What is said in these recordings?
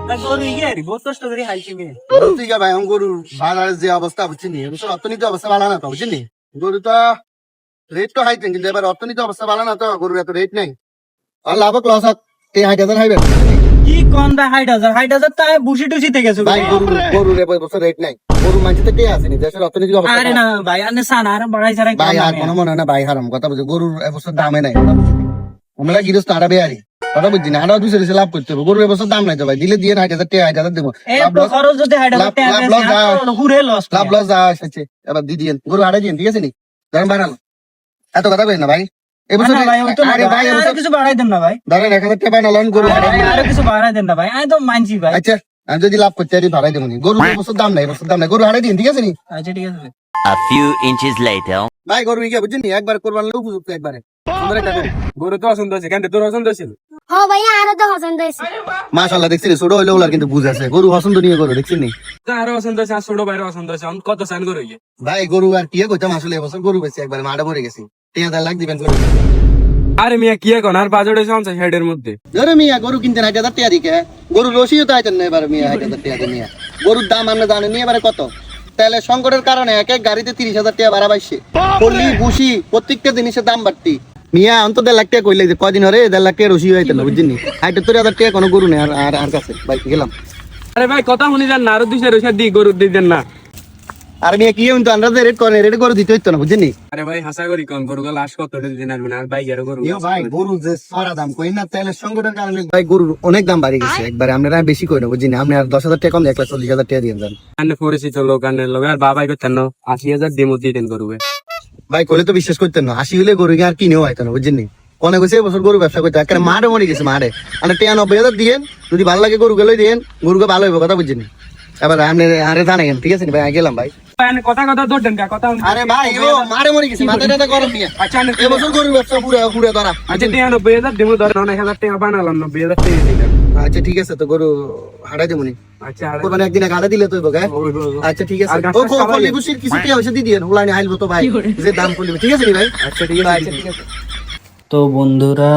ঠিক আছে ভাই, আমি গরুর বাজারের যে অবস্থা বুঝছি নি, এবছর অর্থনীতি অবস্থা ভালো না তো বুঝছি নি। গরু তো রেট তো হাইতেন, কিন্তু এবার অর্থনীতি অবস্থা ভালো না তো, গরুর এত রেট নেই। আর লাভক লস হাত 60,000 হাইবেন কি কোন দা 60,000 তা বুসি টুসি থেকে গেছে ভাই। গরুর এবছর রেট নাই, গরু মানুষের থেকে আসেনি, দেশের অর্থনীতি অবস্থা আরে না ভাই আনে সান আর বাড়াই ছাড়া ভাই। আর কোনো মনে হয় না ভাই, হারাম কথা বলছি, গরুর এবছর দামে নাই, কথা বুঝছি। আমরা গিরস্ত আড়া বেয়ারি, কথা বুঝছি না, আড়া 200 লাভ করতে হবে। গরুর এবছর দাম নাই তো ভাই, দিলে দিয়ে 60,000 টাকা 60,000 দেবো। খরচ যদি 60,000 টাকা হুরে লস লাভ লস যা আসছে এবার দিয়ে দিন, গরু হারাই দিন, ঠিক আছে নি, ধরেন বাড়ানো এত কথা কই না ভাই। এবছর আরে ভাই আরো কিছু বাড়াই দেন না ভাই, ধরেন 1,000 টাকা বানালেন, গরু হারাই দিন। আরো কিছু বাড়াই দেন না ভাই, আমি তো মানছি ভাই। আচ্ছা আমি যদি লাভ করতে পারি ধরাই দেবো নি, গরু এবছর দাম নাই, এবছর দাম নাই, গরু হারাই দিন, ঠিক আছে নি আচ্ছা ঠিক আছে A few inches later. ভাই। গরু ইকে বুঝছেন নি, একবার করবার লোক উপযুক্ত একবারে সুন্দর একটা গরু। গরু তো পছন্দ হয়েছে, কেন তোর পছন্দ হয়েছিল? হ ভাইয়া আরো তো পছন্দ হয়েছে। মাশাআল্লাহ, দেখছি ছোট হইলে ওলার কিন্তু বুঝ আছে, গরু পছন্দ নিয়ে গরু দেখছেন নি আরো পছন্দ হয়েছে, আর ছোট ভাইয়ের পছন্দ হয়েছে, কত চান গরু ইয়ে? ভাই। গরু আর কি কইতাম, আসলে এবছর গরু বেশি একবারে মাঠে পড়ে গেছি, 3,000 লাখ দিবেন গরু। আরে মিয়া কি এখন আর বাজেট হয়েছে 50,000 মধ্যে? আরে মিয়া গরু কিনতে 60,000 টাকা দিকে, গরু রসিও তো আইতেন না এবার মিয়া 60,000 টাকা দিয়ে মিয়া। গরুর দাম আপনি জানেন নি এবারে কত, তাহলে সংকটের কারণে এক এক গাড়িতে 30,000 টাকা ভাড়া পাইছে, পল্লি বুসি প্রত্যেকটা জিনিসের দাম বাড়তি মিয়া। অন্তত 1,00,000 টাকা কইলে যে কয়দিন হরে 1,50,000 টাকা রসি হইতেন না বুঝছেন নি। 70,000 টাকা কোনো গরু নেই আর কাছে ভাই গেলাম। আরে ভাই কথা শুনি যান না, আরো 200 রসা দি গরু দিতেন না? আর মিয়া কি কিন্তু আমরা রেট করে রেট করে দিতে হইতো না বুঝছেন নি। আরে ভাই হাসা করি কোন গরু লাশ কত দিন আসবে না, আর ভাই আরো গরু ভাই গরু যে সারা দাম কই না, তাহলে সংকটের কারণে ভাই গরুর অনেক দাম বাড়ি গেছে একবারে। আমরা বেশি কই না বুঝছেন নি, আপনি আর 10,000 টাকা কম 1,40,000 টাকা দিয়ে দেন। কানে পরিচিত লোক কানে লোক আর বাবাই করতেন না, 80,000 দিমু দিতেন গরুবে। ভাই কইলে তো বিশ্বাস করতেন না, 80 হইলে গরু আর কিনেও হইতো না বুঝছেন নি। অনেক হয়েছে এবছর গরু ব্যবসা করতে একটা মাঠে মরে গেছে, মাঠে মানে 90,000 দিয়েন, যদি ভালো লাগে গরু গেলে দিয়েন, গরুকে ভালো হইব, কথা বুঝছেন নি। এবার আপনি আরে জানেন, ঠিক আছে নি ভাই, গেলাম ভাই। কথা কথা ধরতেন কা কথা? আরে ভাই ও মারে মরে গেছে, মাথাটা গরম নিয়ে। আচ্ছা এবছর গরু ব্যবসা পুরো পুরো ধরা। আচ্ছা 90,000 দিমু, ধরেন 1,000 টাকা বানালাম, 90,000 টাকা দিলাম। আচ্ছা ঠিক আছে, তো গরু হারাই দেবো নি, আচ্ছা কোরবানি একদিন হারা দিলে তো হইব গায়ে। আচ্ছা ঠিক আছে, ও কলি বুসির কিছু কি হইছে দিয়ে দেন, ওলানি আইলবো তো ভাই, যে দাম করলি, ঠিক আছে নি ভাই। আচ্ছা ঠিক আছে। আচ্ছা ঠিক আছে। তো বন্ধুরা,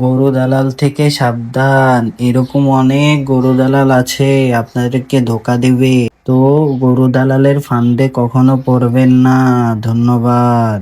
গরু দালাল থেকে সাবধান, এরকম অনেক গরু দালাল আছে আপনাদেরকে ধোকা দিবে। তো গরু দালালের ফান্দে কখনো পড়বেন না। ধন্যবাদ।